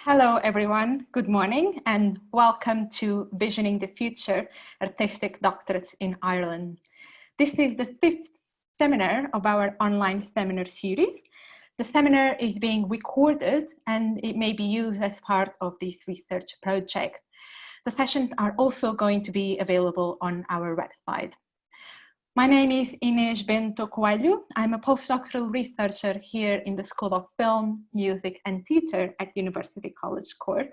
Hello, everyone. Good morning, and welcome to Visioning the Future Artistic Doctorates in Ireland. This is the 5th seminar of our online seminar series. The seminar is being recorded and it may be used as part of this research project. The sessions are also going to be available on our website. My name is Inês Bento Coelho. I'm a postdoctoral researcher here in the School of Film, Music and Theatre at University College Cork.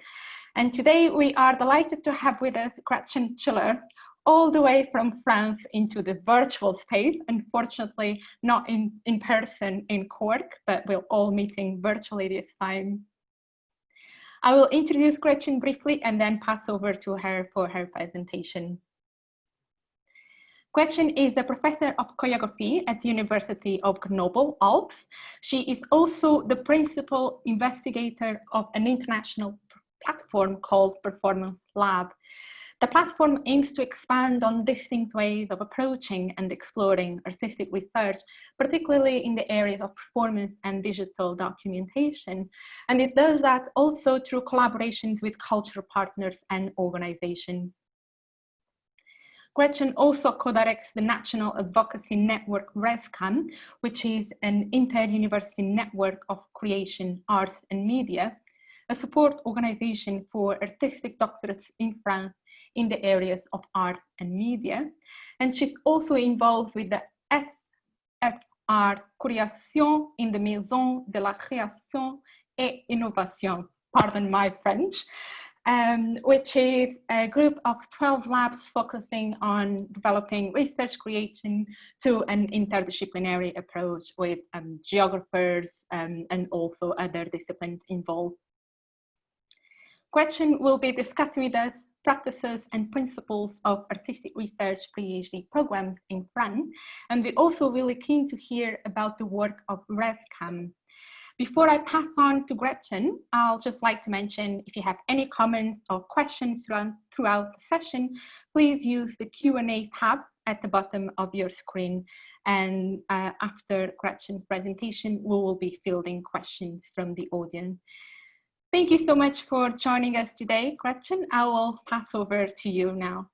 And today we are delighted to have with us Gretchen Schiller, all the way from France into the virtual space, unfortunately not in person in Cork, but we're all meeting virtually this time. I will introduce Gretchen briefly and then pass over to her for her presentation. Gretchen is the professor of choreography at the University of Grenoble, Alps. She is also the principal investigator of an international platform called Performance Lab. The platform aims to expand on distinct ways of approaching and exploring artistic research, particularly in the areas of performance and digital documentation. And it does that also through collaborations with cultural partners and organizations. Gretchen also co-directs the National Advocacy Network RESCAM, which is an inter-university network of creation, arts and media, a support organization for artistic doctorates in France in the areas of art and media. And she's also involved with the SFR Création in the Maison de la Création et Innovation, pardon my French, which is a group of 12 labs focusing on developing research creation to an interdisciplinary approach with geographers and also other disciplines involved. Gretchen will be discussing with us practices and principles of artistic research PhD programs in France, and we're also really keen to hear about the work of RESCAM. Before I pass on to Gretchen, I'll just like to mention, if you have any comments or questions throughout the session, please use the Q&A tab at the bottom of your screen. And after Gretchen's presentation, we will be fielding questions from the audience. Thank you so much for joining us today, Gretchen. I will pass over to you now.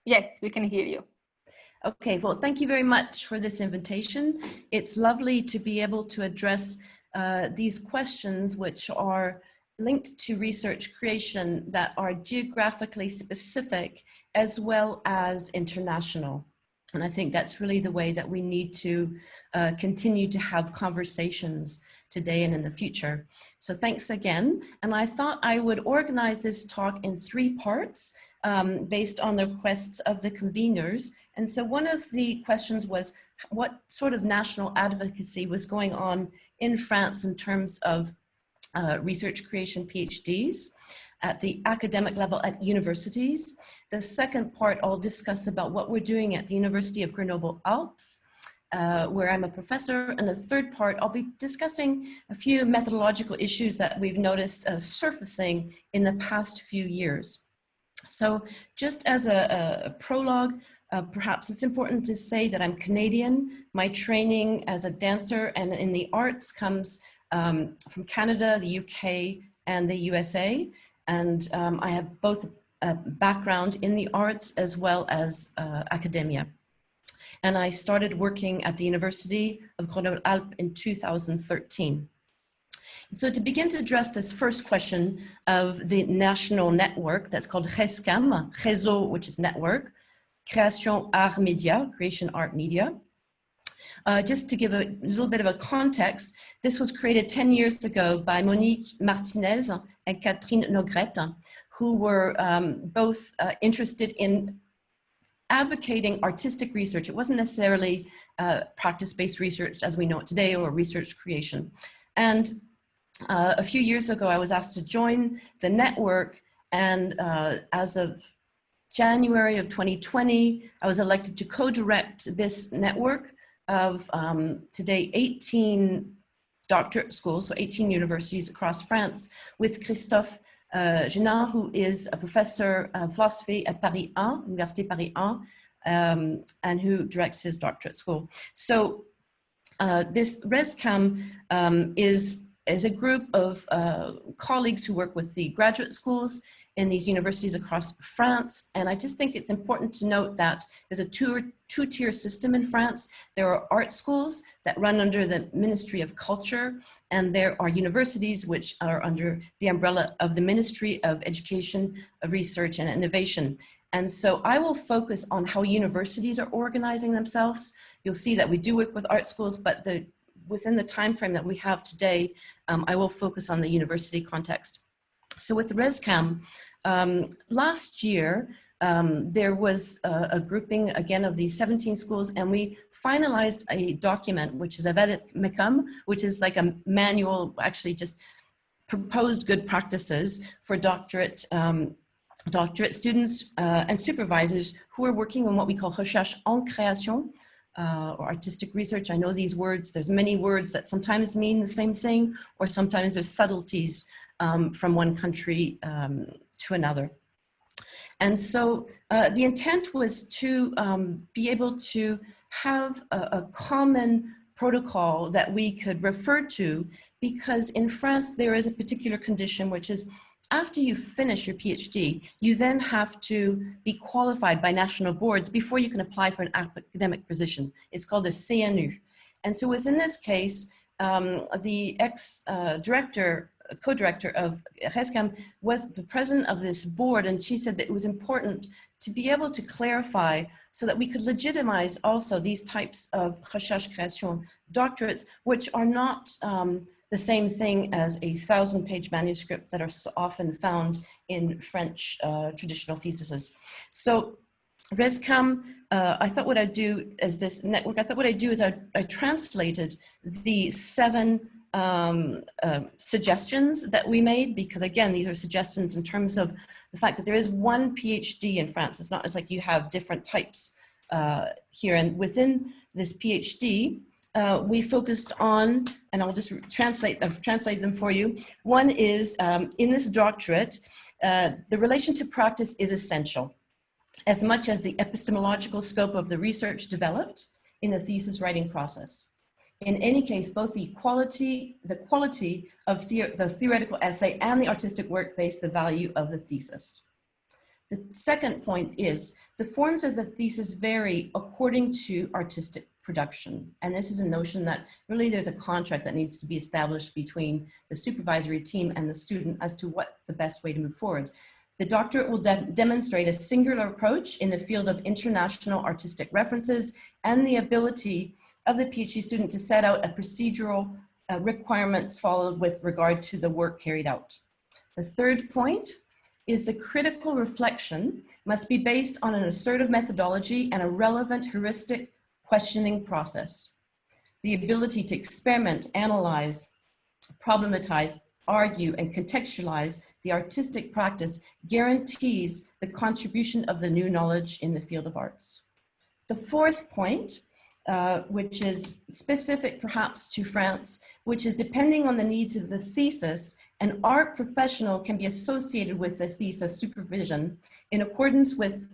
Yes, we can hear you. Okay, well, thank you very much for this invitation. It's lovely to be able to address these questions which are linked to research creation that are geographically specific as well as international. And I think that's really the way that we need to continue to have conversations today and in the future. So thanks again. And I thought I would organize this talk in 3 parts based on the requests of the conveners. And so one of the questions was what sort of national advocacy was going on in France in terms of research creation PhDs at the academic level at universities. The second part I'll discuss about what we're doing at the University of Grenoble Alps, where I'm a professor. And the third part, I'll be discussing a few methodological issues that we've noticed surfacing in the past few years. So just as a prologue, perhaps it's important to say that I'm Canadian. My training as a dancer and in the arts comes from Canada, the UK, and the USA. And I have both a background in the arts as well as academia. And I started working at the University of Grenoble Alpes in 2013. So to begin to address this first question of the national network that's called RESCAM, Réseau, which is network, Création Art Média, Creation Art Media. Just to give a little bit of a context, this was created 10 years ago by Monique Martinez and Catherine Nogrette, who were both interested in advocating artistic research. It wasn't necessarily practice-based research as we know it today or research creation. And a few years ago, I was asked to join the network, and as of January of 2020, I was elected to co-direct this network of today 18 doctorate schools, so 18 universities across France, with Christophe Genin, who is a professor of philosophy at Paris 1, Université Paris 1, and who directs his doctorate school. So this RESCAM is is a group of colleagues who work with the graduate schools in these universities across France. And I just think it's important to note that there's a two-tier system in France. There are art schools that run under the Ministry of Culture, and there are universities which are under the umbrella of the Ministry of Education, Research, and Innovation. And so I will focus on how universities are organizing themselves. You'll see that we do work with art schools, but within the time frame that we have today, I will focus on the university context. So with ResCam, last year, there was a grouping again of these 17 schools, and we finalized a document, which is a vademecum, which is like a manual, actually just proposed good practices for doctorate students and supervisors who are working on what we call recherche en création, or artistic research. I know these words, there's many words that sometimes mean the same thing, or sometimes there's subtleties from one country to another. And so the intent was to be able to have a common protocol that we could refer to, because in France there is a particular condition, which is after you finish your PhD, you then have to be qualified by national boards before you can apply for an academic position. It's called a CNU. And so within this case, the co-director of ResCam was the president of this board, and she said that it was important to be able to clarify so that we could legitimize also these types of recherche création doctorates, which are not the same thing as a 1,000-page manuscript that are so often found in French traditional theses. So ResCam, I thought what I'd do as this network, I translated the 7 suggestions that we made, because again, these are suggestions in terms of the fact that there is one PhD in France. It's not as like you have different types here. And within this PhD, we focused on, and I'll just translate them for you. One is, in this doctorate, the relation to practice is essential, as much as the epistemological scope of the research developed in the thesis writing process. In any case, both the quality of the theoretical essay and the artistic work base the value of the thesis. The second point is, the forms of the thesis vary according to artistic production. And this is a notion that really there's a contract that needs to be established between the supervisory team and the student as to what the best way to move forward. The doctorate will demonstrate a singular approach in the field of international artistic references and the ability of the PhD student to set out a procedural requirements followed with regard to the work carried out. The third point is the critical reflection must be based on an assertive methodology and a relevant heuristic questioning process. The ability to experiment, analyze, problematize, argue, and contextualize the artistic practice guarantees the contribution of the new knowledge in the field of arts. The fourth point, which is specific perhaps to France, which is depending on the needs of the thesis, an art professional can be associated with the thesis supervision in accordance with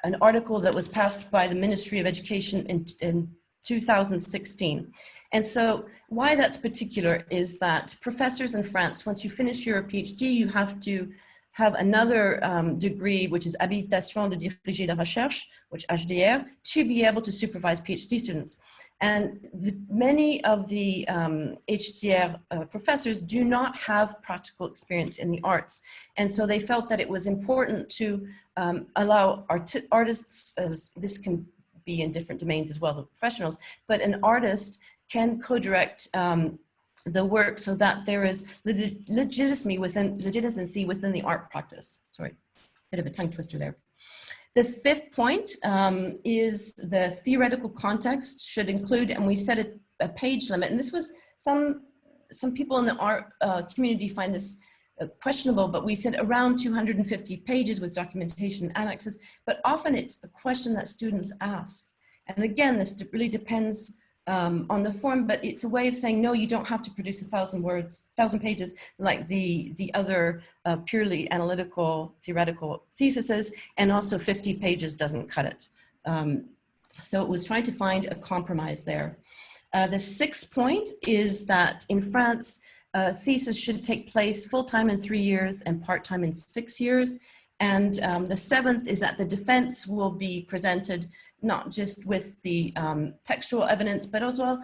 an article that was passed by the Ministry of Education in 2016. And so why that's particular is that professors in France, once you finish your PhD, you have to have another degree, which is Habilitation de diriger la recherche, which HDR, to be able to supervise PhD students. And many of the HDR professors do not have practical experience in the arts. And so they felt that it was important to allow artists, as this can be in different domains as well, the professionals, but an artist can co-direct the work so that there is legitimacy within the art practice. Sorry, bit of a tongue twister there. The fifth point is the theoretical context should include, and we set a page limit, and this was some people in the art community find this questionable, but we said around 250 pages with documentation annexes, but often it's a question that students ask. And again, this really depends on the form, but it's a way of saying, no, you don't have to produce 1,000 pages like the other purely analytical, theoretical theses, and also 50 pages doesn't cut it. So it was trying to find a compromise there. The sixth point is that in France, thesis should take place full-time in 3 years and part-time in 6 years. And the seventh is that the defense will be presented not just with the textual evidence, but also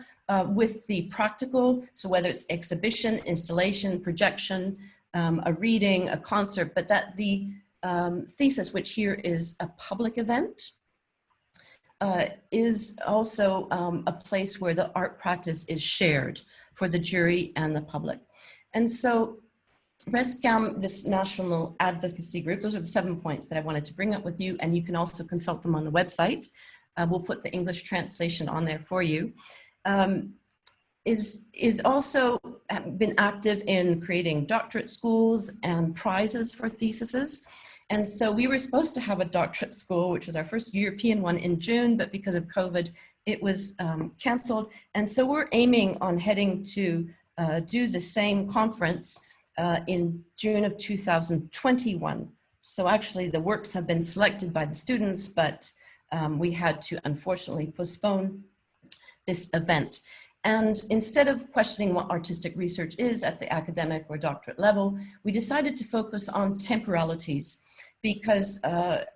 with the practical, so whether it's exhibition, installation, projection, a reading, a concert, but that the thesis, which here is a public event, is also a place where the art practice is shared for the jury and the public. And so RESCAM, this national advocacy group, those are the 7 points that I wanted to bring up with you, and you can also consult them on the website. We'll put the English translation on there for you. Is also been active in creating doctorate schools and prizes for theses. And so we were supposed to have a doctorate school, which was our first European one, in June, but because of COVID, it was canceled. And so we're aiming on heading to do the same conference in June of 2021. So actually the works have been selected by the students, but we had to unfortunately postpone this event. And instead of questioning what artistic research is at the academic or doctorate level, we decided to focus on temporalities, because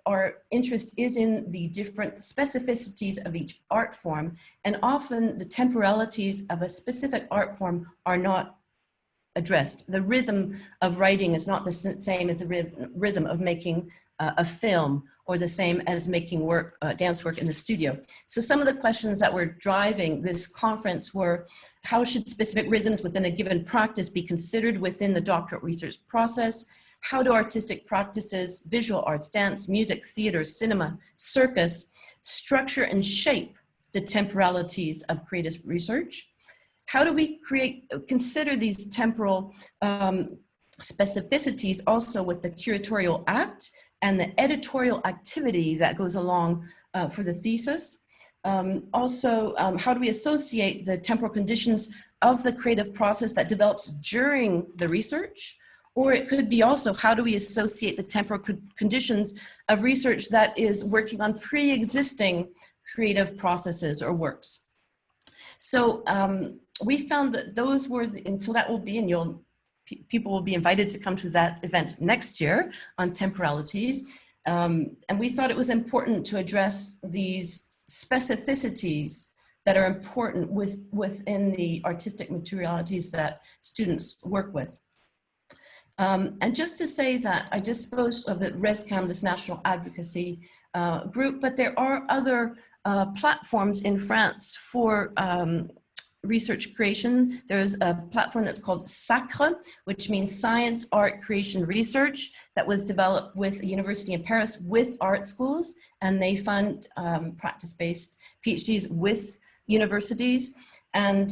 our interest is in the different specificities of each art form. And often the temporalities of a specific art form are not addressed. The rhythm of writing is not the same as the rhythm of making a film, or the same as making work, dance work in the studio. So some of the questions that were driving this conference were, how should specific rhythms within a given practice be considered within the doctorate research process? How do artistic practices, visual arts, dance, music, theater, cinema, circus, structure and shape the temporalities of creative research? How do we consider these temporal specificities also with the curatorial act and the editorial activity that goes along for the thesis? Also, how do we associate the temporal conditions of the creative process that develops during the research? Or it could be also, how do we associate the temporal conditions of research that is working on pre-existing creative processes or works? So we found that those were, and so that will be, and people will be invited to come to that event next year on temporalities. And we thought it was important to address these specificities that are important within the artistic materialities that students work with. And just to say that I just spoke of the RESCAM, this national advocacy group, but there are other platforms in France for research creation. There's a platform that's called SACRE, which means Science, Art, Creation, Research, that was developed with a university in Paris with art schools, and they fund practice-based PhDs with universities. And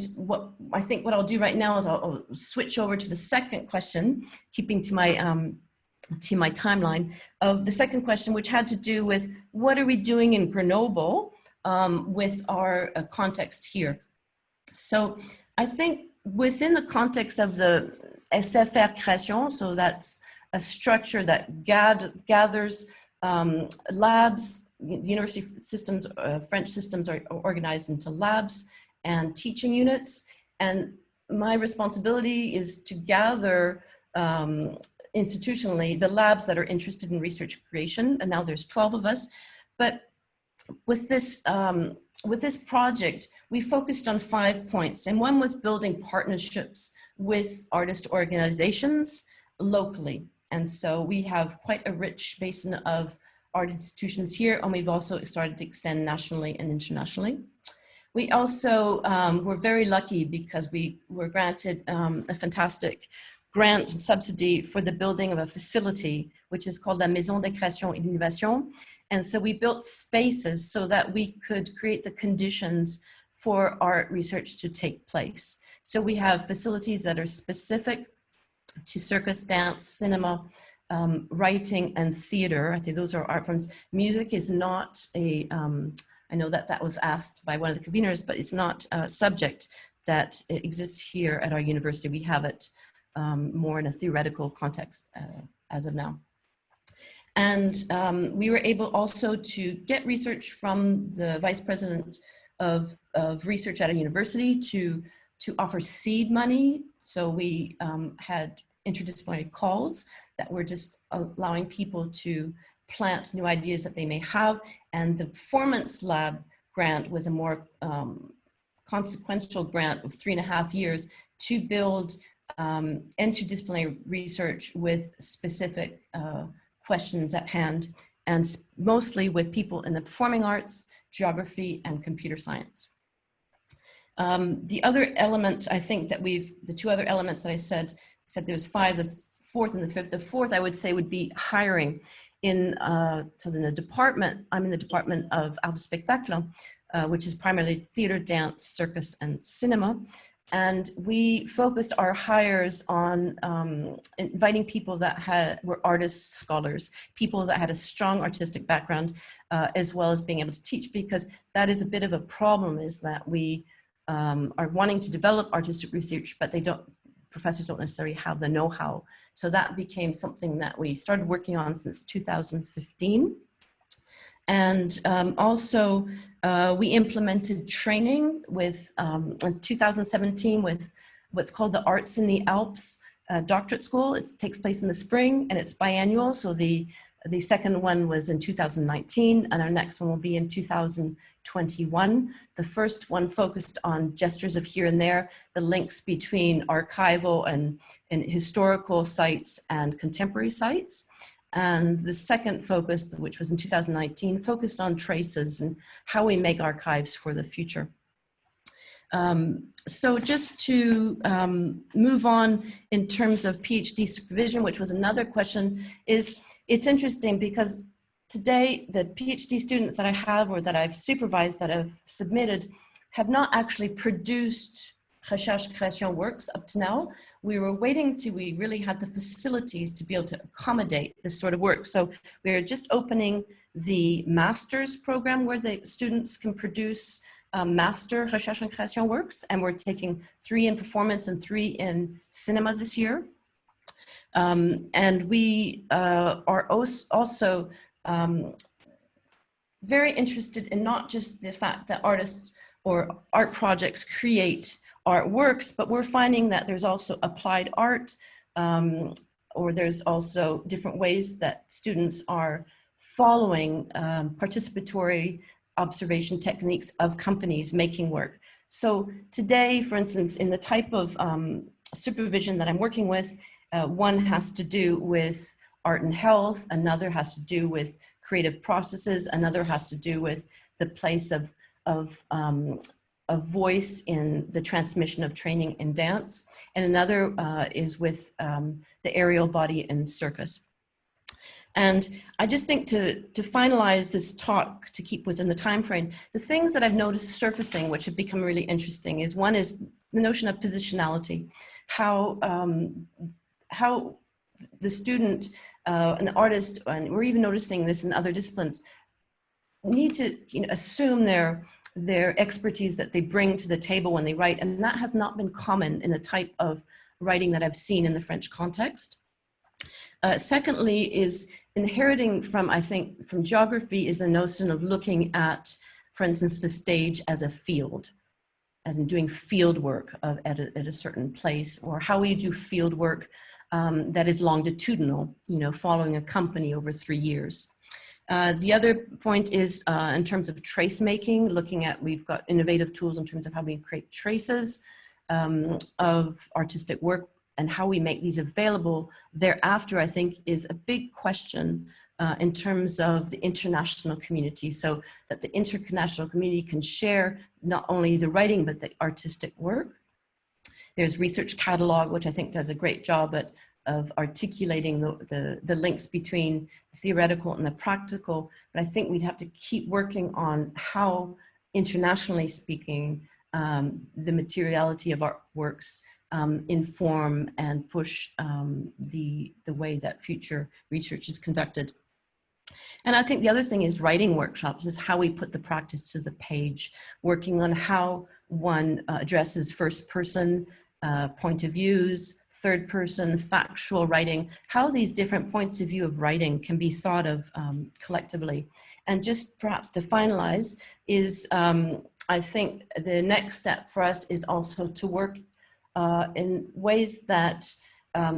I think what I'll do right now is I'll switch over to the second question, keeping to my timeline of the second question, which had to do with what are we doing in Grenoble with our context here. So I think within the context of the SFR Création, so that's a structure that gathers labs, university systems, French systems are organized into labs and teaching units. And my responsibility is to gather institutionally the labs that are interested in research creation. And now there's 12 of us. But with this project, we focused on 5 points. And one was building partnerships with artist organizations locally. And so we have quite a rich basin of art institutions here, and we've also started to extend nationally and internationally. We also were very lucky because we were granted a fantastic grant and subsidy for the building of a facility, which is called la Maison de Création et d'Innovation. And so we built spaces so that we could create the conditions for art research to take place. So we have facilities that are specific to circus, dance, cinema, writing, and theater. I think those are art forms. Music is not a, I know that was asked by one of the conveners, but it's not a subject that exists here at our university. We have it more in a theoretical context as of now. And we were able also to get research from the Vice President of research at a university to offer seed money. So we had interdisciplinary calls that were just allowing people to plant new ideas that they may have. And the Performance Lab grant was a more consequential grant of 3.5 years to build interdisciplinary research with specific questions at hand, and mostly with people in the performing arts, geography, and computer science. The other element, I think that the two other elements that I said there was 5, the fourth and the fifth. The fourth I would say would be hiring. So in the department, I'm in the department of Art du Spectacle, which is primarily theater, dance, circus, and cinema. And we focused our hires on inviting people that were artists, scholars, people that had a strong artistic background, as well as being able to teach, because that is a bit of a problem, is that we are wanting to develop artistic research, but professors don't necessarily have the know-how. So that became something that we started working on since 2015. And also we implemented training with, in 2017 with what's called the Arts in the Alps Doctorate School. It takes place in the spring and it's biannual. So the second one was in 2019 and our next one will be in 2021. The first one focused on gestures of here and there, the links between archival and historical sites and contemporary sites. And the second focus, which was in 2019, focused on traces and how we make archives for the future. So just to move on in terms of PhD supervision, which was another question, it's interesting because today the PhD students that I have or that I've supervised that have submitted have not actually produced recherche création works up to now. We were waiting till we really had the facilities to be able to accommodate this sort of work. So we're just opening the master's program where the students can produce master recherche and création works, and we're taking 3 in performance and 3 in cinema this year. And we are also very interested in not just the fact that artists or art projects create artworks, but we're finding that there's also applied art, or there's also different ways that students are following participatory observation techniques of companies making work. So today, for instance, in the type of supervision that I'm working with, one has to do with art and health, another has to do with creative processes, another has to do with the place of voice in the transmission of training in dance, and another is with the aerial body in circus. And I just think to finalize this talk, to keep within the time frame, the things that I've noticed surfacing, which have become really interesting, is one is the notion of positionality, how the student, an artist, and we're even noticing this in other disciplines, need to assume their expertise that they bring to the table when they write, and that has not been common in the type of writing that I've seen in the French context. Secondly is inheriting from, I think, from geography is the notion of looking at, for instance, the stage as a field, as in doing field work at a certain place, or how we do field work that is longitudinal, following a company over 3 years. The other point is in terms of trace making, looking at, we've got innovative tools in terms of how we create traces of artistic work, and how we make these available thereafter, I think, is a big question in terms of the international community, so that the international community can share not only the writing, but the artistic work. There's Research Catalog, which I think does a great job of articulating the links between the theoretical and the practical, but I think we'd have to keep working on how, internationally speaking, the materiality of art works inform and push the way that future research is conducted. And I think the other thing is writing workshops, is how we put the practice to the page, working on how one addresses first person point of views, third person factual writing, how these different points of view of writing can be thought of collectively. And just perhaps to finalize is I think the next step for us is also to work in ways that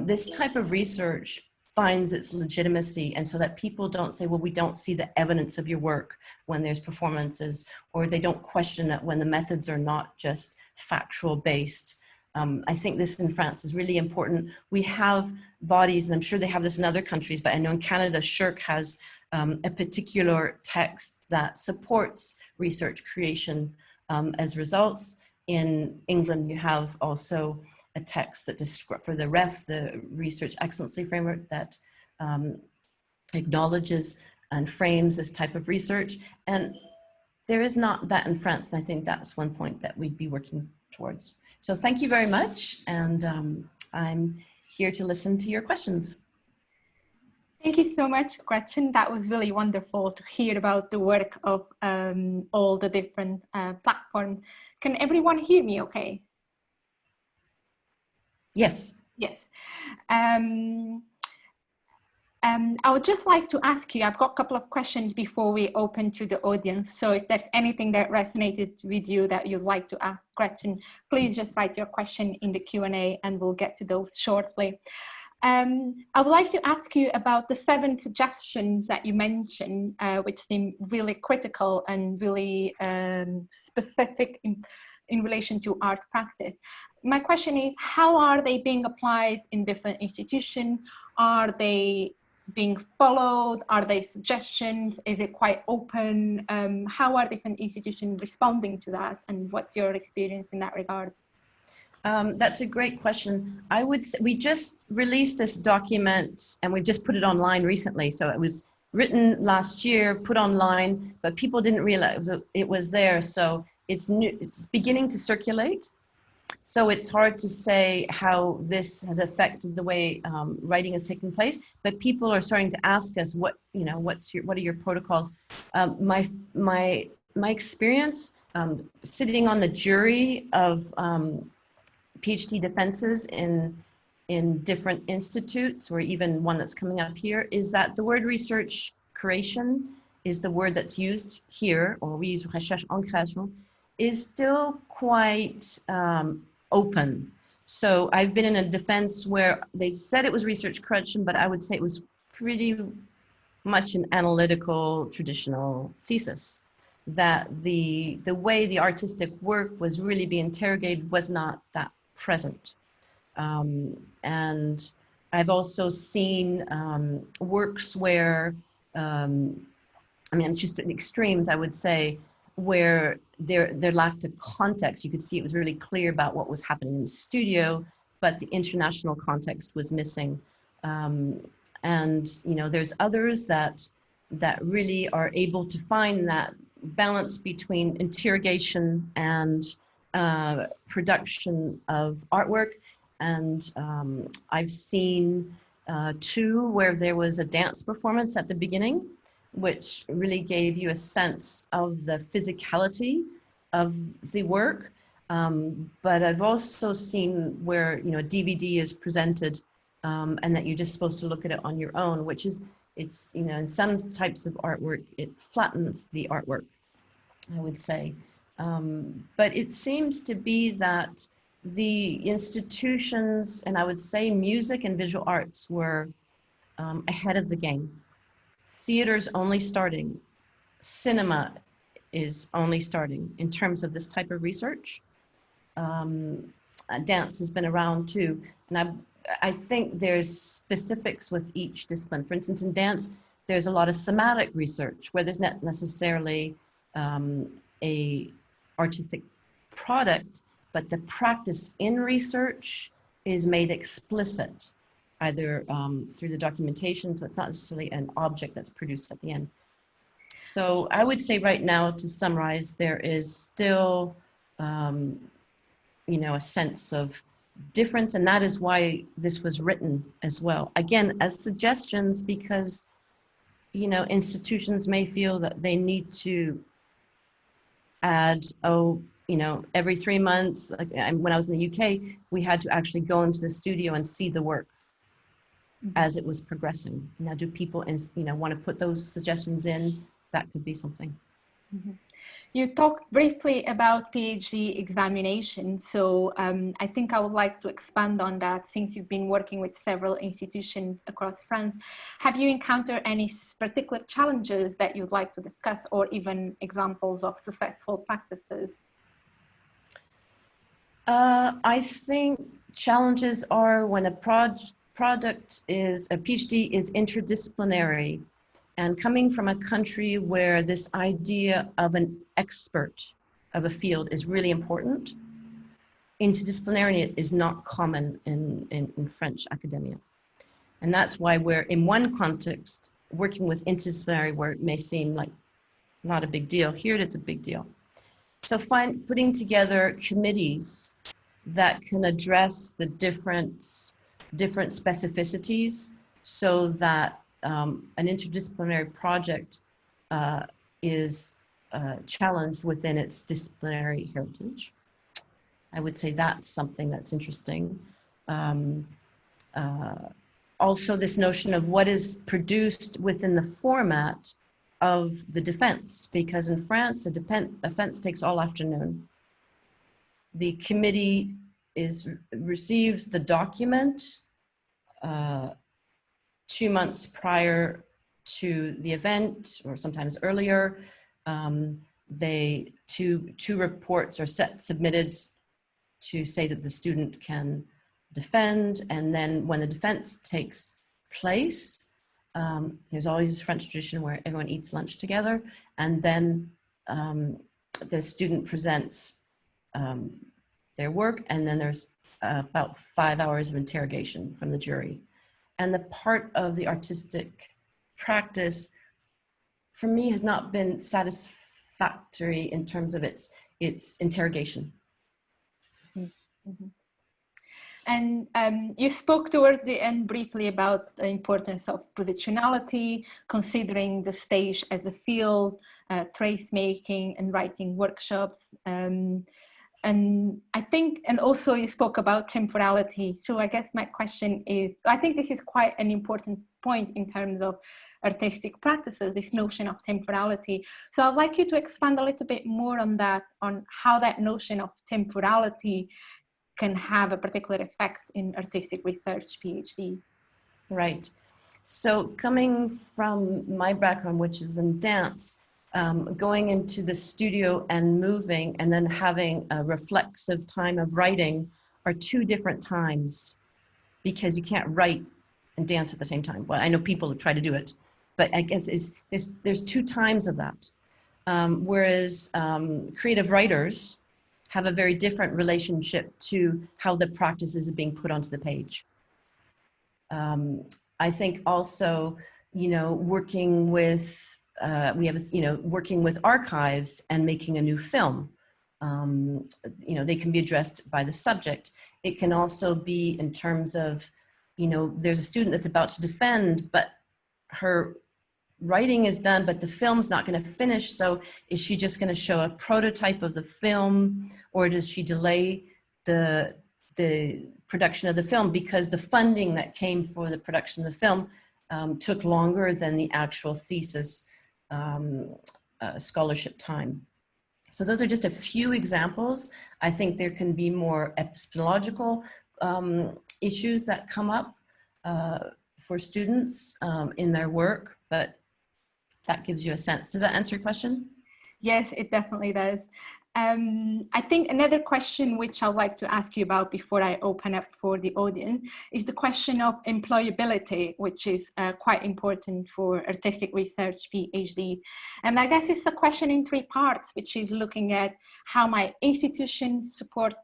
this type of research finds its legitimacy, and so that people don't say, well, we don't see the evidence of your work when there's performances, or they don't question it when the methods are not just factual based. I think this in France is really important. We have bodies, and I'm sure they have this in other countries, but I know in Canada, SSHRC has a particular text that supports research creation as results. In England, you have also a text that for the REF, the Research Excellency Framework, that acknowledges and frames this type of research. And there is not that in France, and I think that's one point that we'd be working towards. So thank you very much, and I'm here to listen to your questions. Thank you so much, Gretchen. That was really wonderful to hear about the work of all the different platforms. Can everyone hear me okay? Yes. Yes. I would just like to ask you, I've got a couple of questions before we open to the audience. So if there's anything that resonated with you that you'd like to ask Gretchen, please just write your question in the Q&A and we'll get to those shortly. I would like to ask you about the 7 suggestions that you mentioned, which seem really critical and really specific in relation to art practice. My question is, how are they being applied in different institutions? Are they being followed? Are they suggestions? Is it quite open? How are different institutions responding to that? And what's your experience in that regard? That's a great question. I would say we just released this document and we've just put it online recently. So it was written last year, put online, but people didn't realize it was there. So it's new, it's beginning to circulate. So it's hard to say how this has affected the way writing is taking place, but people are starting to ask us what are your protocols? My experience sitting on the jury of PhD defenses in different institutes, or even one that's coming up here, is that the word research creation is the word that's used here, or we use recherche en création, is still quite open. So I've been in a defense where they said it was research creation, but I would say it was pretty much an analytical traditional thesis, that the way the artistic work was really being interrogated was not that present. And I've also seen works where, just in extremes, I would say, where there lacked a context. You could see it was really clear about what was happening in the studio, but the international context was missing. And there's others that really are able to find that balance between interrogation and production of artwork. And I've seen 2 where there was a dance performance at the beginning, which really gave you a sense of the physicality of the work. But I've also seen where a DVD is presented and that you're just supposed to look at it on your own, which is, it's, in some types of artwork, it flattens the artwork, I would say. But it seems to be that the institutions, and I would say music and visual arts, were ahead of the game. Theater's only starting. Cinema is only starting in terms of this type of research. Dance has been around too. And I think there's specifics with each discipline. For instance, in dance, there's a lot of somatic research where there's not necessarily a artistic product, but the practice in research is made explicit, either through the documentation, so it's not necessarily an object that's produced at the end. So I would say right now, to summarize, there is still, a sense of difference, and that is why this was written as well. Again, as suggestions, because, institutions may feel that they need to add, every 3 months, like when I was in the UK, we had to actually go into the studio and see the work as it was progressing. Now, do people, want to put those suggestions in? That could be something. Mm-hmm. You talked briefly about PhD examination, so I think I would like to expand on that since you've been working with several institutions across France. Have you encountered any particular challenges that you'd like to discuss, or even examples of successful practices? I think challenges are when a PhD is interdisciplinary, and coming from a country where this idea of an expert of a field is really important, interdisciplinarity is not common in French academia. And that's why we're in one context working with interdisciplinary where it may seem like not a big deal. Here it's a big deal. So putting together committees that can address the different specificities so that an interdisciplinary project is challenged within its disciplinary heritage. I would say that's something that's interesting. Also, this notion of what is produced within the format of the defense, because in France, a defense takes all afternoon. The committee receives the document 2 months prior to the event, or sometimes earlier. Two reports are submitted to say that the student can defend, and then when the defense takes place, there's always this French tradition where everyone eats lunch together, and then the student presents their work, and then there's about 5 hours of interrogation from the jury. And the part of the artistic practice, for me, has not been satisfactory in terms of its interrogation. Mm-hmm. And you spoke towards the end briefly about the importance of positionality, considering the stage as a field, trace making and writing workshops. And I think, and also you spoke about temporality. So I guess my question is, I think this is quite an important point in terms of artistic practices, this notion of temporality. So I'd like you to expand a little bit more on that, on how that notion of temporality can have a particular effect in artistic research PhD. Right. So coming from my background, which is in dance, going into the studio and moving and then having a reflexive time of writing are two different times, because you can't write and dance at the same time. Well, I know people who try to do it, but I guess there's two times of that. Whereas creative writers have a very different relationship to how the practice is being put onto the page. I think also, working with working with archives and making a new film. They can be addressed by the subject. It can also be in terms of, there's a student that's about to defend, but her writing is done, but the film's not going to finish. So is she just going to show a prototype of the film, or does she delay the production of the film because the funding that came for the production of the film took longer than the actual thesis scholarship time? So those are just a few examples. I think there can be more epistemological issues that come up for students in their work, but that gives you a sense. Does that answer your question? Yes, it definitely does. I think another question which I'd like to ask you about before I open up for the audience is the question of employability, which is quite important for artistic research PhD. And I guess it's a question in three parts, which is looking at how my institutions support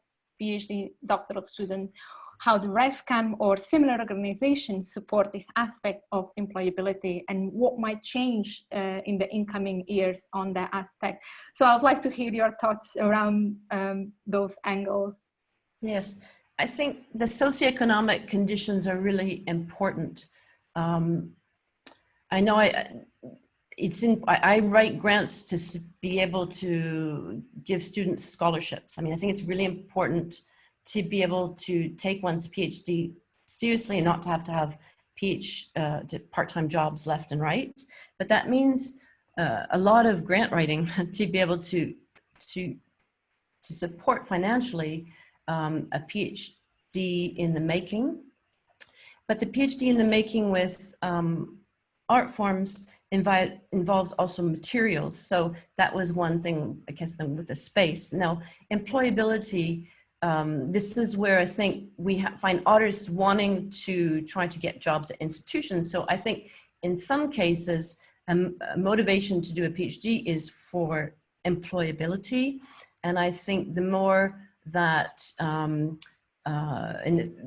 PhD doctoral students, how the RESCAM or similar organizations support this aspect of employability, and what might change in the incoming years on that aspect. So I'd like to hear your thoughts around those angles. Yes, I think the socioeconomic conditions are really important. I know I write grants to be able to give students scholarships. I mean, I think it's really important to be able to take one's PhD seriously and not to have part-time jobs left and right. But that means a lot of grant writing to be able to to support financially a PhD in the making. But the PhD in the making with art forms involves also materials. So that was one thing, I guess, then with the space. Now, employability, this is where I think we find artists wanting to try to get jobs at institutions. So I think in some cases, a motivation to do a PhD is for employability. And I think the more that and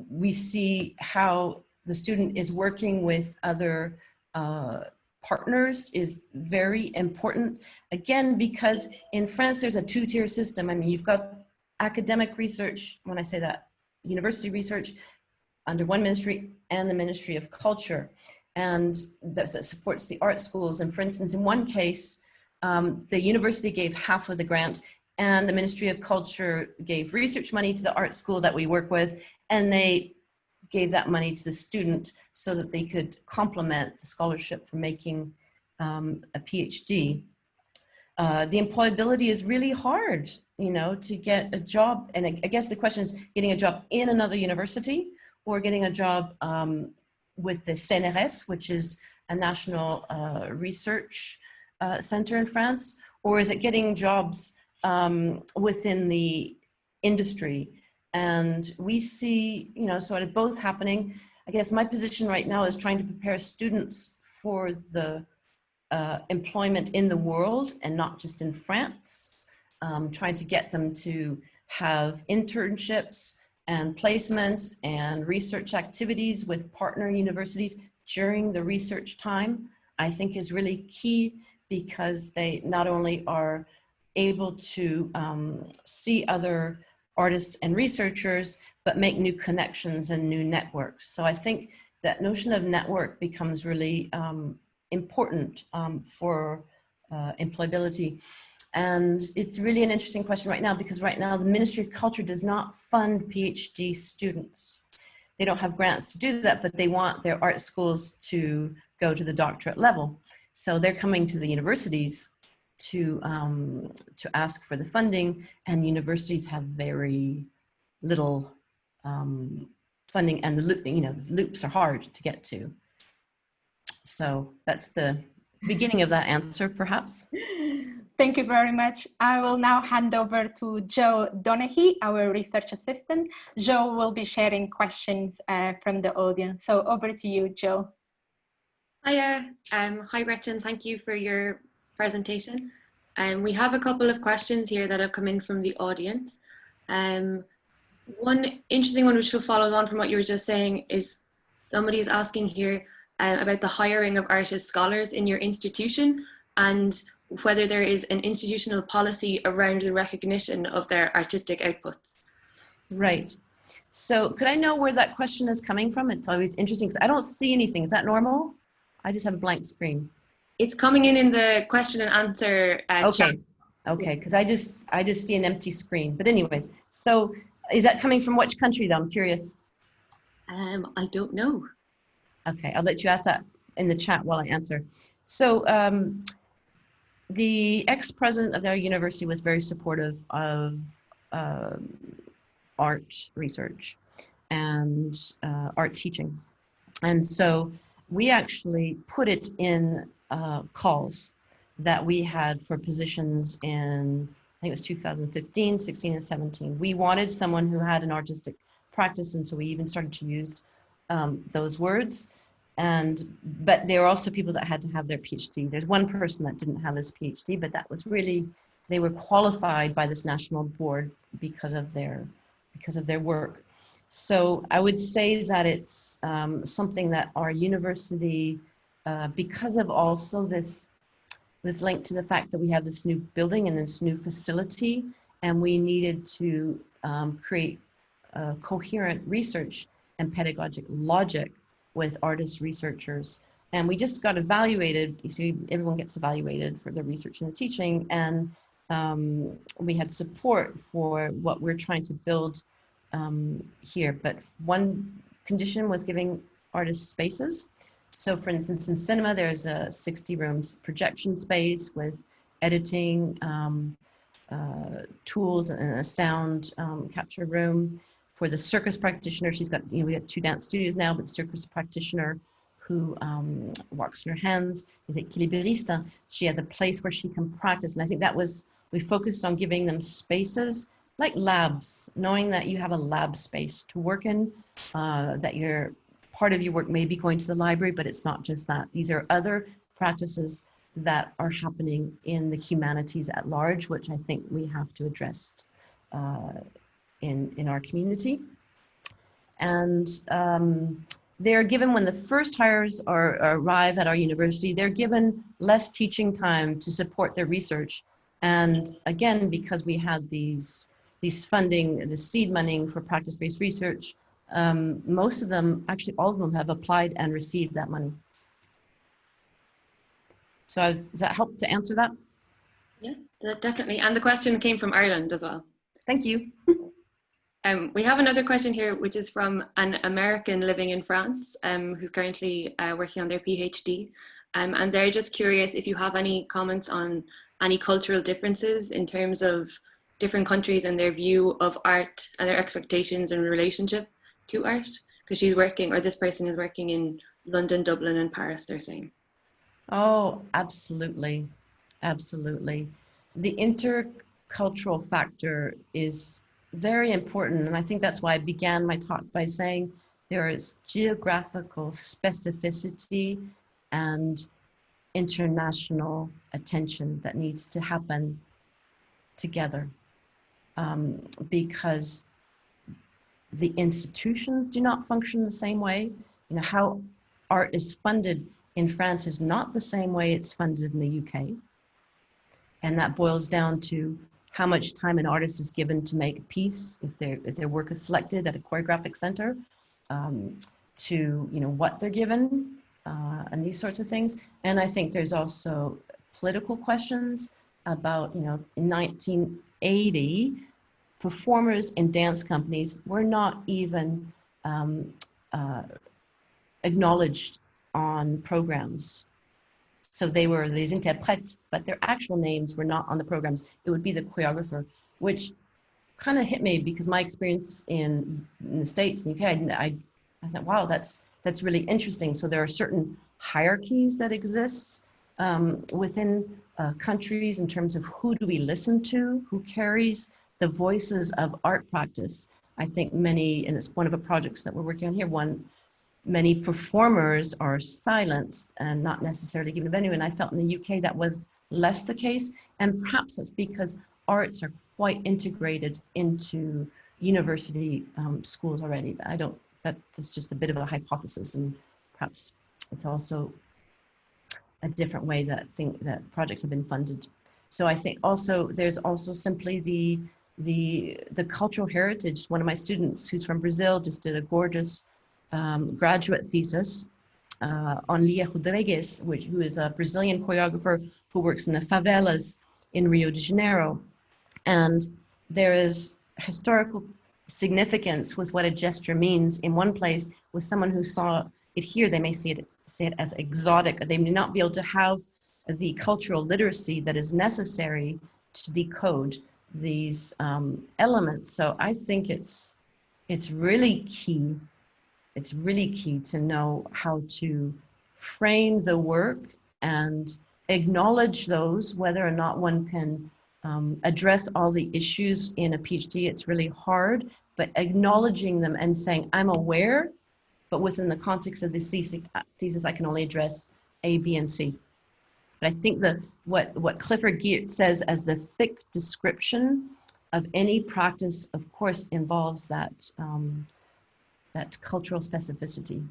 we see how the student is working with other partners is very important. Again, because in France, there's a two-tier system. I mean, you've got academic research, when I say that, university research under one ministry and the Ministry of Culture. And that supports the art schools. And for instance, in one case, the university gave half of the grant and the Ministry of Culture gave research money to the art school that we work with, and they gave that money to the student so that they could complement the scholarship for making a PhD. The employability is really hard, you know, to get a job. And I guess the question is getting a job in another university or getting a job with the CNRS, which is a national research center in France, or is it getting jobs within the industry? And we see, you know, sort of both happening. I guess my position right now is trying to prepare students for the employment in the world and not just in France, trying to get them to have internships and placements and research activities with partner universities during the research time, I think is really key, because they not only are able to see other artists and researchers, but make new connections and new networks. So I think that notion of network becomes really important for employability. And it's really an interesting question right now, because right now the Ministry of Culture does not fund PhD students. They don't have grants to do that, but they want their art schools to go to the doctorate level. So they're coming to the universities to ask for the funding, and universities have very little funding, and the loops are hard to get to. So that's the beginning of that answer, perhaps. Thank you very much. I will now hand over to Joe Donaghy, our research assistant. Joe will be sharing questions from the audience. So over to you, Joe. Hiya. Hi, Gretchen. Thank you for your presentation. We have a couple of questions here that have come in from the audience. One interesting one, which follows on from what you were just saying, is somebody is asking here about the hiring of artist scholars in your institution, and whether there is an institutional policy around the recognition of their artistic outputs. Right. So could I know where that question is coming from? It's always interesting because I don't see anything. Is that normal? I just have a blank screen. It's coming in the question and answer okay. chat. Okay, because I just see an empty screen. But anyways, so is that coming from which country though? I'm curious. I don't know. Okay, I'll let you ask that in the chat while I answer. So the ex-president of our university was very supportive of art research and art teaching. And so we actually put it in calls that we had for positions in, I think it was 2015, 16, and 17. We wanted someone who had an artistic practice, and so we even started to use those words. But there were also people that had to have their PhD. There's one person that didn't have his PhD, but that was really, they were qualified by this national board because of their work. So I would say that it's something that our university, because of also this linked to the fact that we have this new building and this new facility, and we needed to create coherent research and pedagogic logic with artists, researchers. And we just got evaluated. You see, everyone gets evaluated for the research and the teaching. And we had support for what we're trying to build here. But one condition was giving artists spaces. So for instance, in cinema, there's a 60 rooms projection space with editing tools and a sound capture room. For the circus practitioner, she's got, we have 2 dance studios now, but circus practitioner who walks on her hands is equilibrista. She has a place where she can practice. And I think that was, we focused on giving them spaces like labs, knowing that you have a lab space to work in, that your part of your work may be going to the library, but it's not just that. These are other practices that are happening in the humanities at large, which I think we have to address in our community. And they're given, when the first hires arrive at our university, they're given less teaching time to support their research. And again, because we had these funding, the seed money for practice-based research, most of them, actually all of them, have applied and received that money. So does that help to answer that? Yeah, definitely. And the question came from Ireland as well. Thank you. We have another question here, which is from an American living in France, who's currently working on their PhD. And they're just curious if you have any comments on any cultural differences in terms of different countries and their view of art and their expectations in relationship to art. Because she's working, or this person is working in London, Dublin, and Paris, they're saying. Oh, absolutely. Absolutely. The intercultural factor is very important. And I think that's why I began my talk by saying there is geographical specificity and international attention that needs to happen together, because the institutions do not function the same way. You know, how art is funded in France is not the same way it's funded in the UK. And that boils down to how much time an artist is given to make a piece, if their work is selected at a choreographic center, to what they're given, and these sorts of things. And I think there's also political questions about, in 1980, performers in dance companies were not even acknowledged on programs. So they were les interprètes, but their actual names were not on the programs. It would be the choreographer, which kind of hit me because my experience in the States and UK, I thought, wow, that's really interesting. So there are certain hierarchies that exist within countries in terms of who do we listen to, who carries the voices of art practice. I think many, and it's one of the projects that we're working on here, many performers are silenced and not necessarily given a venue. And I felt in the UK that was less the case. And perhaps it's because arts are quite integrated into university schools already. That's just a bit of a hypothesis, and perhaps it's also a different way that projects have been funded. So I think also there's also simply the cultural heritage. One of my students who's from Brazil just did a gorgeous graduate thesis on Lia Rodrigues, who is a Brazilian choreographer who works in the favelas in Rio de Janeiro. And there is historical significance with what a gesture means. In one place, with someone who saw it here, they may see it as exotic. They may not be able to have the cultural literacy that is necessary to decode these elements. So I think it's really key. It's really key to know how to frame the work and acknowledge those, whether or not one can address all the issues in a PhD. It's really hard, but acknowledging them and saying, I'm aware, but within the context of this thesis, I can only address A, B, and C. But I think what Clifford Geertz says as the thick description of any practice, of course, involves that cultural specificity.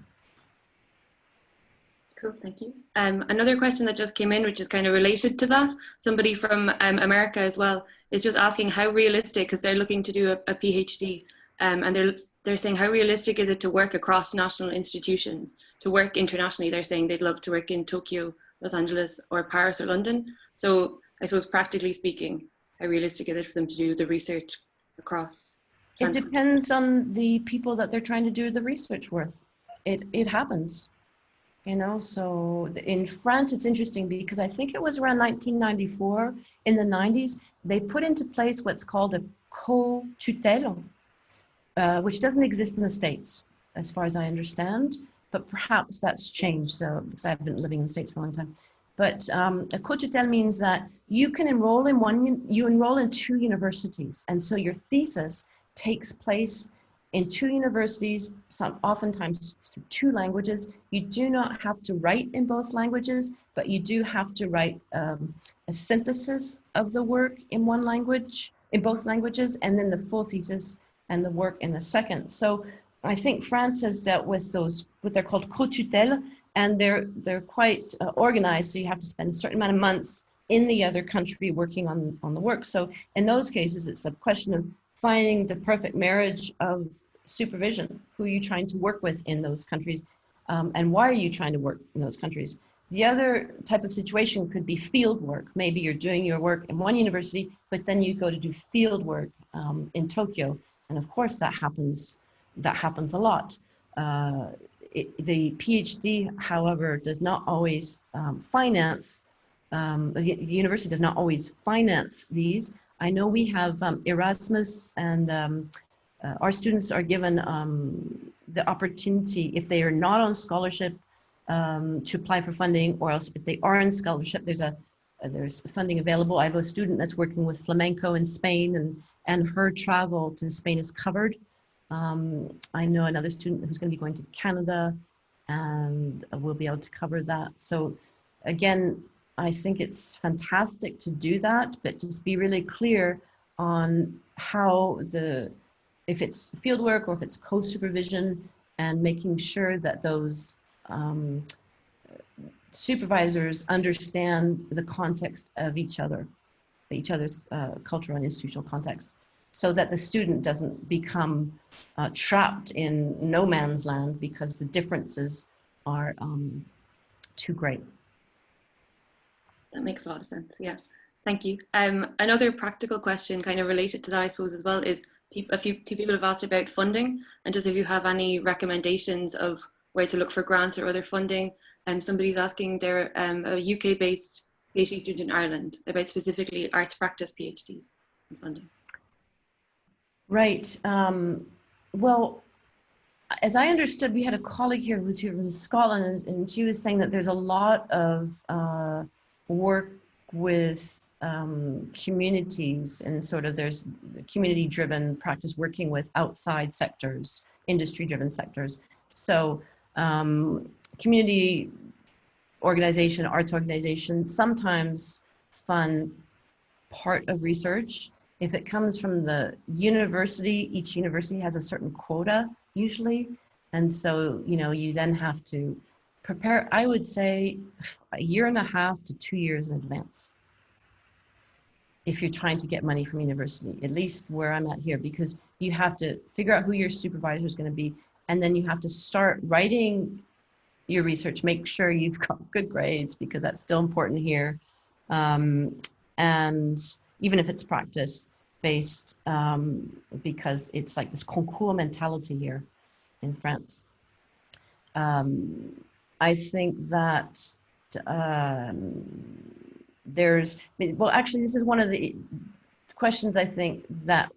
Cool, thank you. Another question that just came in, which is kind of related to that, somebody from America as well, is just asking how realistic, because they're looking to do a PhD, and they're saying how realistic is it to work across national institutions, to work internationally. They're saying they'd love to work in Tokyo, Los Angeles, or Paris or London. So I suppose practically speaking, how realistic is it for them to do the research across? It depends on the people that they're trying to do the research with. It happens. So in France, it's interesting because I think it was around 1994, in the 90s, they put into place what's called a co-tutelle, which doesn't exist in the States, as far as I understand, but perhaps that's changed, so, because I've been living in the States for a long time. But a co-tutelle means that you can enroll in you enroll in 2 universities, and so your thesis takes place in 2 universities, oftentimes through 2 languages. You do not have to write in both languages, but you do have to write a synthesis of the work in one language, in both languages, and then the full thesis and the work in the second. So I think France has dealt with those, what they're called co-tutelle, and they're quite organized. So you have to spend a certain amount of months in the other country working on the work. So in those cases, it's a question of finding the perfect marriage of supervision. Who are you trying to work with in those countries, and why are you trying to work in those countries? The other type of situation could be field work. Maybe you're doing your work in one university, but then you go to do field work in Tokyo. And of course that happens a lot. The PhD, however, does not always finance, the university does not always finance these. I know we have Erasmus, and our students are given the opportunity, if they are not on scholarship, to apply for funding, or else if they are in scholarship, there's funding available. I have a student that's working with flamenco in Spain, and her travel to Spain is covered. I know another student who's going to be going to Canada, and we'll be able to cover that. So again, I think it's fantastic to do that, but just be really clear on how if it's fieldwork or if it's co-supervision, and making sure that those supervisors understand the context of each other's cultural and institutional context, so that the student doesn't become trapped in no man's land because the differences are too great. That makes a lot of sense, yeah. Thank you. Another practical question kind of related to that, I suppose, as well, is two people have asked about funding, and just if you have any recommendations of where to look for grants or other funding. Somebody's asking, they're a UK-based PhD student in Ireland, about specifically arts practice PhDs and funding. Right. Well, as I understood, we had a colleague here who was here from Scotland, and she was saying that there's a lot of work with communities, and sort of there's community-driven practice working with outside sectors, industry-driven sectors. So community organization, arts organization, sometimes fund part of research. If it comes from the university, each university has a certain quota usually. And so, you then have to prepare, I would say, 1.5 to 2 years in advance, if you're trying to get money from university, at least where I'm at here, because you have to figure out who your supervisor is going to be. And then you have to start writing your research, make sure you've got good grades, because that's still important here. And even if it's practice-based, because it's like this concours mentality here in France. I think that well, actually, this is one of the questions I think that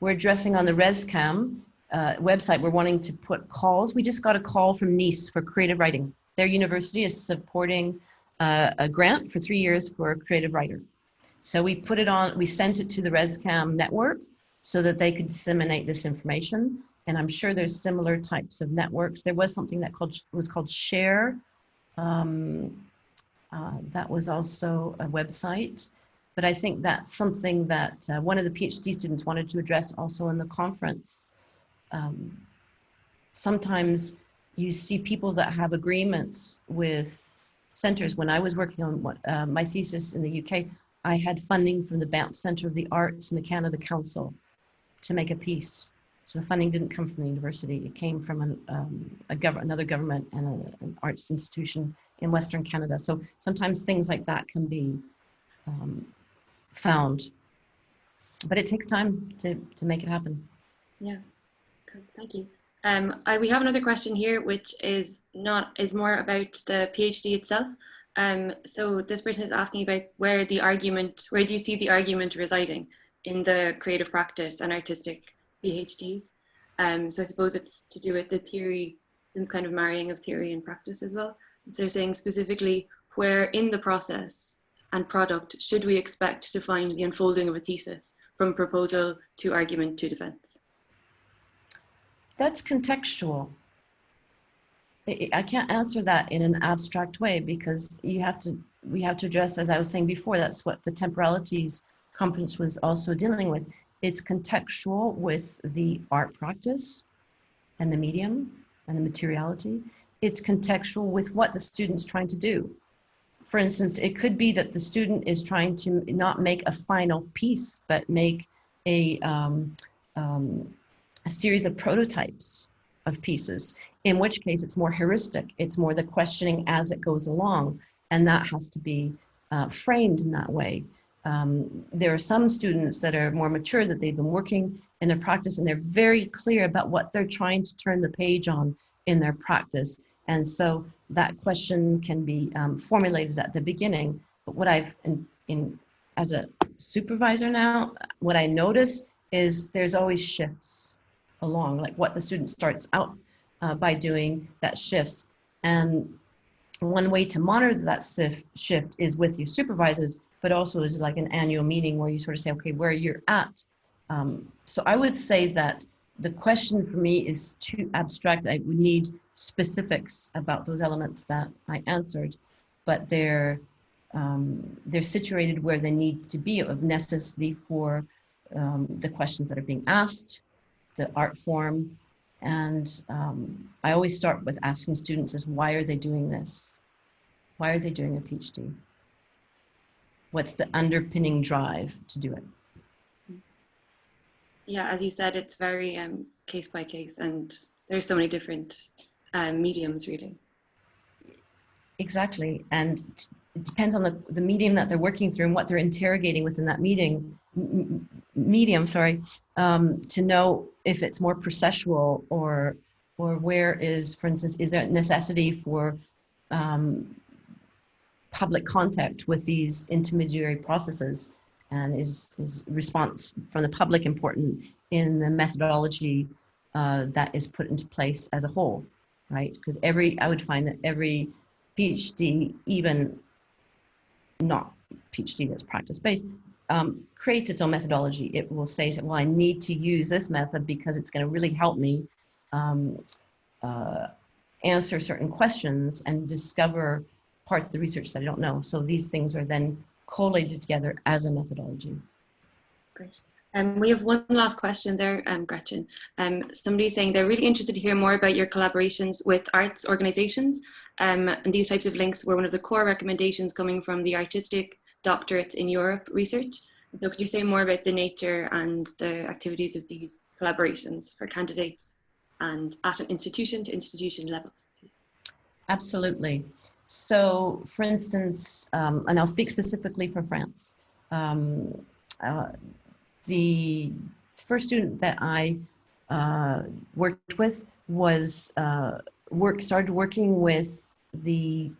we're addressing on the ResCam website. We're wanting to put calls. We just got a call from Nice for creative writing. Their university is supporting a grant for 3 years for a creative writer. So we put it on, we sent it to the ResCam network so that they could disseminate this information. And I'm sure there's similar types of networks. There was something that was called Share. That was also a website. But I think that's something that one of the PhD students wanted to address also in the conference. Sometimes you see people that have agreements with centers. When I was working on my thesis in the UK, I had funding from the Banff Centre of the Arts and the Canada Council to make a piece. So the funding didn't come from the university. It came from another government and an arts institution in Western Canada. So sometimes things like that can be found, but it takes time to make it happen. Yeah, good, thank you. We have another question here, which is more about the PhD itself. So this person is asking about where do you see the argument residing in the creative practice and artistic PhDs? So I suppose it's to do with the theory and kind of marrying of theory and practice as well. So they're saying specifically where in the process and product should we expect to find the unfolding of a thesis from proposal to argument to defense? That's contextual. I can't answer that in an abstract way because we have to address, as I was saying before, that's what the temporalities conference was also dealing with. It's contextual with the art practice and the medium and the materiality. It's contextual with what the student's trying to do. For instance, it could be that the student is trying to not make a final piece, but make a series of prototypes of pieces, in which case it's more heuristic. It's more the questioning as it goes along, and that has to be framed in that way. There are some students that are more mature, that they've been working in their practice, and they're very clear about what they're trying to turn the page on in their practice. And so that question can be formulated at the beginning. But what I've, as a supervisor now, what I notice is there's always shifts along, like what the student starts out by doing, that shifts. And one way to monitor that shift is with your supervisors, but also is like an annual meeting where you sort of say, okay, where you're at. So I would say that the question for me is too abstract. I would need specifics about those elements that I answered, but they're situated where they need to be of necessity for the questions that are being asked, the art form. And I always start with asking students is, why are they doing this? Why are they doing a PhD? What's the underpinning drive to do it? Yeah, as you said, it's very case by case, and there's so many different mediums, really. Exactly, and it depends on the medium that they're working through and what they're interrogating within that medium, to know if it's more processual or where is, for instance, is there a necessity for public contact with these intermediary processes, and is response from the public important in the methodology that is put into place as a whole, right? Because I would find that every PhD, even not PhD that's practice-based, creates its own methodology. It will say, well, I need to use this method because it's going to really help me answer certain questions and discover parts of the research that I don't know. So these things are then collated together as a methodology. Great. We have one last question there, Gretchen. Somebody's saying they're really interested to hear more about your collaborations with arts organizations. And these types of links were one of the core recommendations coming from the artistic doctorates in Europe research. And so could you say more about the nature and the activities of these collaborations for candidates and at an institution to institution level? Absolutely. So for instance, and I'll speak specifically for France, the first student that I worked with was started working with the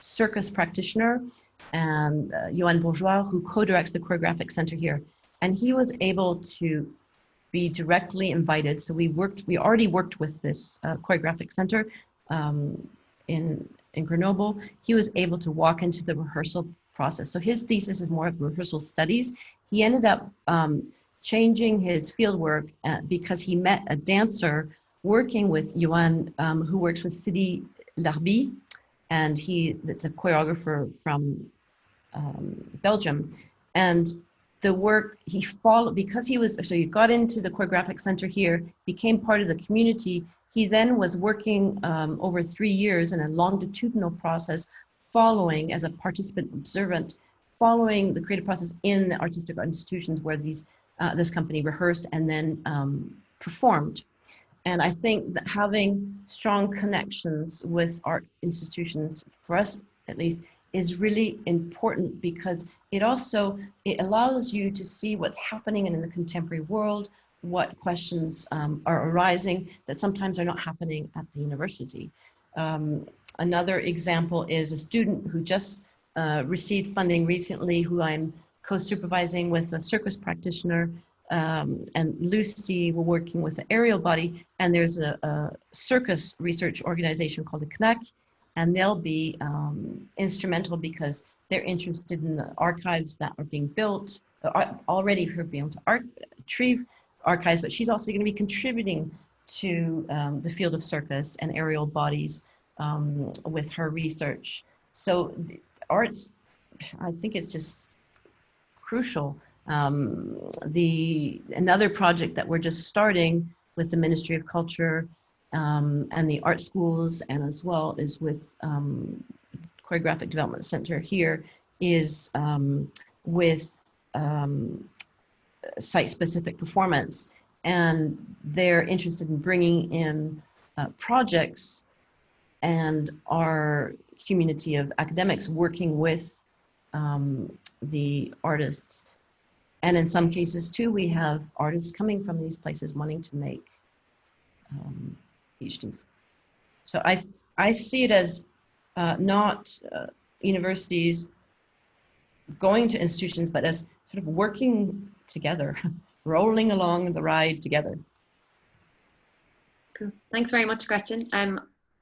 circus practitioner and Johan Bourgeois, who co-directs the choreographic center here, and he was able to be directly invited. So we already worked with this choreographic center in Grenoble. He was able to walk into the rehearsal process. So his thesis is more of rehearsal studies. He ended up changing his fieldwork because he met a dancer working with Johan, who works with Sidi Larbi, and that's a choreographer from Belgium. And the work he followed, because he got into the choreographic center here, became part of the community. He then was working over 3 years in a longitudinal process, following as a participant observant, following the creative process in the artistic institutions where this company rehearsed and then performed. And I think that having strong connections with art institutions, for us at least, is really important because it allows you to see what's happening in the contemporary world, what questions are arising that sometimes are not happening at the university. Another example is a student who just received funding recently, who I'm co-supervising with a circus practitioner, and Lucy, we're working with the aerial body, and there's a circus research organization called the CNAC, and they'll be instrumental because they're interested in the archives that are being built, already her being able to retrieve archives, but she's also going to be contributing to the field of circus and aerial bodies with her research. So arts, I think it's just crucial. Another project that we're just starting with the Ministry of Culture and the art schools, and as well as with Choreographic Development Center here, is with site-specific performance. And they're interested in bringing in projects, and our community of academics working with the artists. And in some cases too, we have artists coming from these places wanting to make PhDs. So I see it as not universities going to institutions, but as sort of working together, rolling along the ride together. Cool. Thanks very much, Gretchen.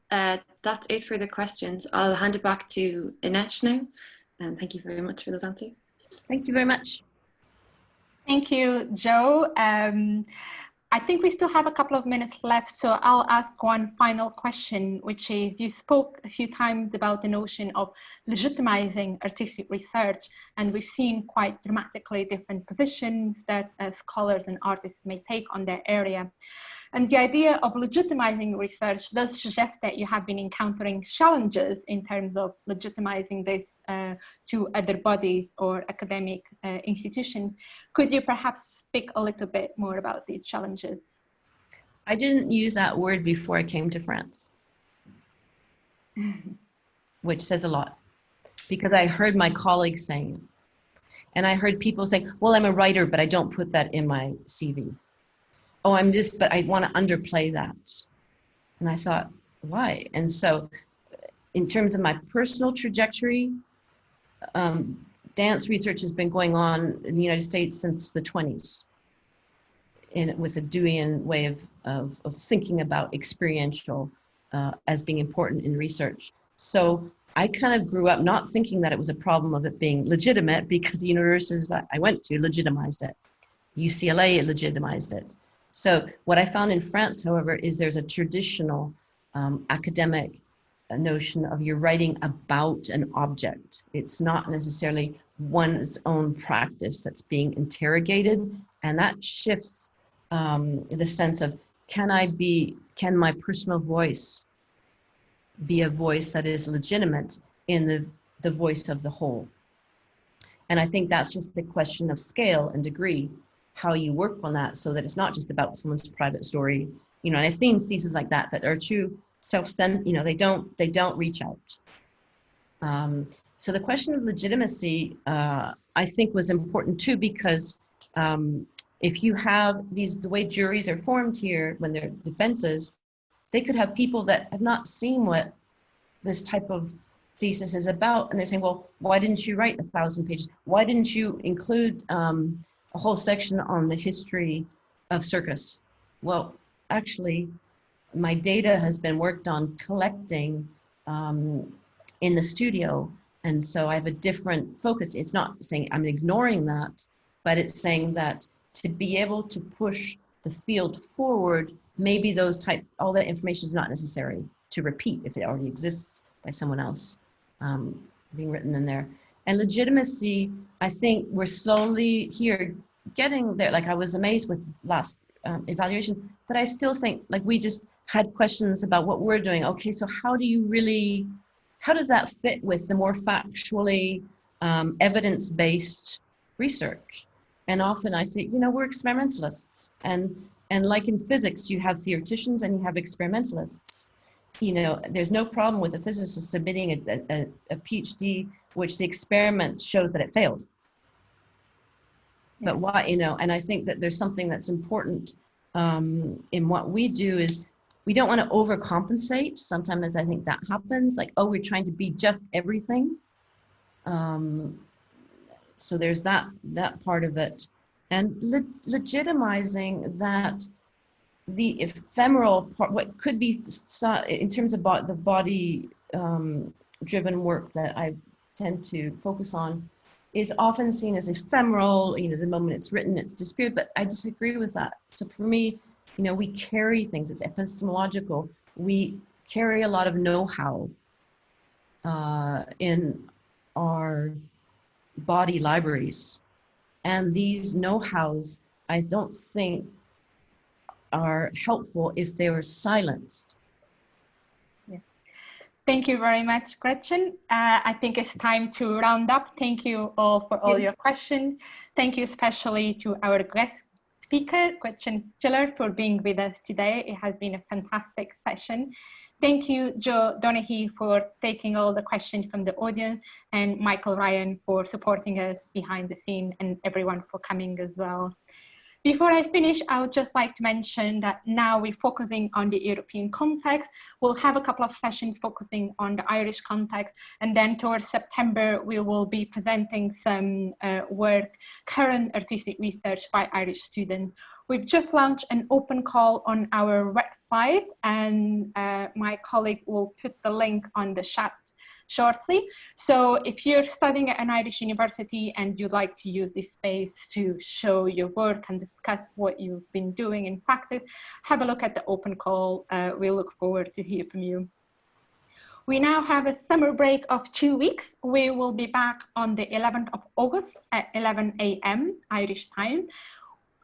That's it for the questions. I'll hand it back to Inesh now. And thank you very much for those answers. Thank you very much. Thank you, Joe. I think we still have a couple of minutes left, so I'll ask one final question, which is, you spoke a few times about the notion of legitimizing artistic research, and we've seen quite dramatically different positions that scholars and artists may take on their area. And the idea of legitimizing research does suggest that you have been encountering challenges in terms of legitimizing this to other bodies or academic institutions. Could you perhaps speak a little bit more about these challenges? I didn't use that word before I came to France, which says a lot, because I heard my colleagues saying it. And I heard people saying, well, I'm a writer, but I don't put that in my CV. Oh, I'm this, but I want to underplay that. And I thought, why? And so in terms of my personal trajectory, dance research has been going on in the United States since the 20s, with a Deweyan way of thinking about experiential as being important in research. So I kind of grew up not thinking that it was a problem of it being legitimate, because the universities that I went to legitimized it. UCLA legitimized it. So what I found in France, however, is there's a traditional academic notion of you're writing about an object. It's not necessarily one's own practice that's being interrogated, and that shifts the sense of, can my personal voice be a voice that is legitimate in the voice of the whole? And I think that's just a question of scale and degree, how you work on that, so that it's not just about someone's private story. You know, and I've seen theses like that are true self-centered, you know, they don't reach out. So the question of legitimacy, I think, was important too, because if you have the way juries are formed here, when they're defenses, they could have people that have not seen what this type of thesis is about, and they're saying, well, why didn't you write 1,000 pages? Why didn't you include a whole section on the history of circus? Well, actually, my data has been worked on collecting in the studio, and so I have a different focus. It's not saying I'm ignoring that, but it's saying that to be able to push the field forward, maybe all that information is not necessary to repeat if it already exists by someone else being written in there. And legitimacy, I think we're slowly here getting there. Like, I was amazed with last evaluation, but I still think, like, we just had questions about what we're doing. Okay, so how does that fit with the more factually evidence-based research? And often I say, you know, we're experimentalists, and like in physics, you have theoreticians and you have experimentalists. You know, there's no problem with a physicist submitting a PhD which the experiment shows that it failed. But why, you know, and I think that there's something that's important in what we do is We don't want to overcompensate. Sometimes I think that happens, like, oh, we're trying to be just everything. So there's that part of it. And legitimizing that the ephemeral part, what could be, in terms of the body driven work that I tend to focus on, is often seen as ephemeral. You know, the moment it's written, it's disappeared, but I disagree with that. So for me, you know, we carry things, it's epistemological. We carry a lot of know-how in our body libraries. And these know-hows, I don't think are helpful if they were silenced. Yeah. Thank you very much, Gretchen. I think it's time to round up. Thank you all for all your questions. Thank you especially to our guest speaker, Gretchen Schiller, for being with us today. It has been a fantastic session. Thank you, Joe Donaghy, for taking all the questions from the audience, and Michael Ryan for supporting us behind the scene, and everyone for coming as well. Before I finish, I would just like to mention that now we're focusing on the European context. We'll have a couple of sessions focusing on the Irish context, and then towards September, we will be presenting some work, current artistic research by Irish students. We've just launched an open call on our website, and my colleague will put the link on the chat shortly. So if you're studying at an Irish university and you'd like to use this space to show your work and discuss what you've been doing in practice, have a look at the open call. We look forward to hear from you. We now have a summer break of 2 weeks. We will be back on the 11th of August at 11 a.m. Irish time.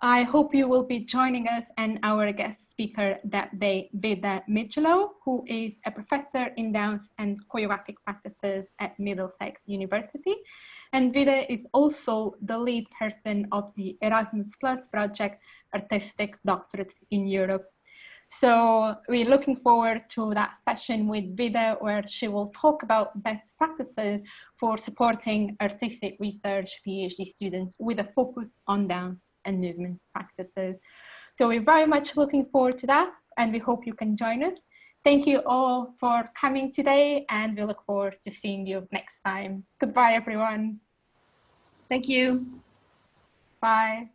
I hope you will be joining us and our guest speaker that day, Vida Michelot, who is a professor in dance and choreographic practices at Middlesex University. And Vida is also the lead person of the Erasmus Plus project, Artistic Doctorates in Europe. So we're looking forward to that session with Vida, where she will talk about best practices for supporting artistic research PhD students with a focus on dance and movement practices. So we're very much looking forward to that, and we hope you can join us. Thank you all for coming today, and we look forward to seeing you next time. Goodbye, everyone. Thank you. Bye.